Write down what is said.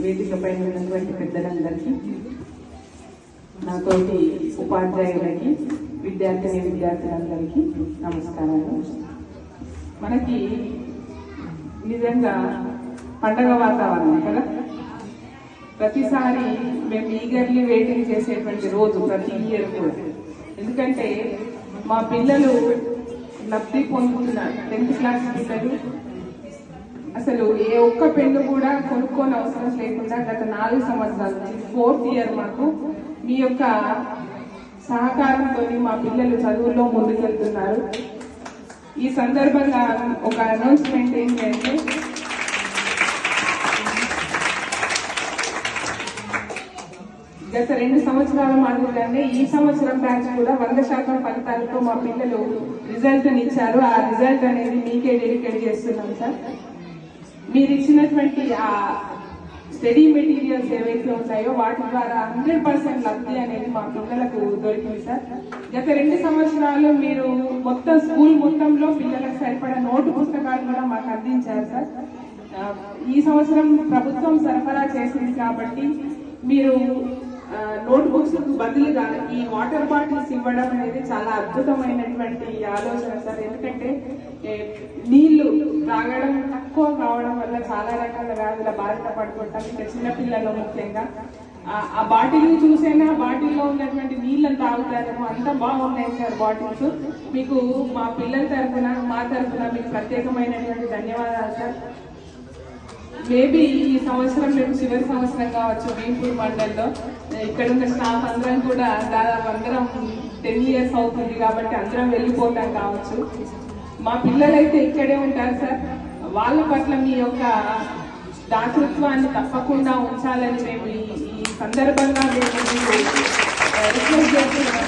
వేదిక పైన ఉన్నటువంటి పెద్దలందరికీ, నాతోటి ఉపాధ్యాయులకి, విద్యార్థులందరికీ నమస్కారాలు. మనకి నిజంగా పండగ వాతావరణం కదా, ప్రతిసారి మేము ఈగర్లీ వెయిటింగ్ చేసేటువంటి రోజు ప్రతి ఇయర్ కూడా. ఎందుకంటే మా పిల్లలు లబ్ధి పొందుతున్నారు. 10th క్లాస్ పిల్లలు అసలు ఏ ఒక్క పెన్ను కూడా కొనుక్కోని అవసరం లేకుండా గత 4 సంవత్సరాల నుంచి 4th ఇయర్ మాకు మీ యొక్క సహకారంతో మా పిల్లలు చదువుల్లో ముందుకెళ్తున్నారు. ఈ సందర్భంగా ఒక అనౌన్స్మెంట్ ఏంటంటే, గత 2 సంవత్సరాల మాదిరిగానే ఈ సంవత్సరం బ్యాచ్ కూడా 100% ఫలితాలతో మా పిల్లలు రిజల్ట్ ఇచ్చారు. ఆ రిజల్ట్ అనేది మీకే డెడికేట్ చేస్తున్నాం సార్. మీరు ఇచ్చినటువంటి ఆ స్టడీ మెటీరియల్స్ ఏవైతే ఉన్నాయో వాటి ద్వారా 100% లబ్ధి అనేది మా పిల్లలకు దొరికింది సార్. గత 2 సంవత్సరాలు మీరు మొత్తం స్కూల్ మొత్తంలో పిల్లలకు సరిపడా నోటు పుస్తకాలు కూడా మాకు అందించారు సార్. ఈ సంవత్సరం ప్రభుత్వం సరఫరా చేసింది కాబట్టి మీరు నోట్ బుక్స్ బదులుగా ఈ వాటర్ బాటిల్స్ ఇవ్వడం అనేది చాలా అద్భుతమైనటువంటి ఆలోచన సార్. ఎందుకంటే నీళ్లు తాగడం తక్కువ కావడం వల్ల చాలా రకాల వ్యాధుల బారిన పడుతుంటాం. ఇంకా చిన్నపిల్లలు ముఖ్యంగా ఆ బాటిల్ చూసైనా బాటిల్లో ఉన్నటువంటి నీళ్ళని తాగుతారేమో, అంత బాగున్నాయి సార్ బాటిల్స్. మీకు మా పిల్లల తరఫున, మా తరఫున మీకు ప్రత్యేకమైనటువంటి ధన్యవాదాలు సార్. మేబీ ఈ సంవత్సరం మేము చివరి సంవత్సరం కావచ్చు భీంపూర్ మండలంలో. ఇక్కడ ఉన్న స్టాఫ్ అందరం కూడా దాదాపు అందరం 10 years అవుతుంది కాబట్టి అందరం వెళ్ళిపోతాం కావచ్చు. మా పిల్లలైతే ఇక్కడే ఉంటారు సార్. వాళ్ళ పట్ల మీ యొక్క దాతృత్వాన్ని తప్పకుండా ఉంచాలని మేము ఈ సందర్భంగా మేము రిక్వెస్ట్ చేస్తున్నాం.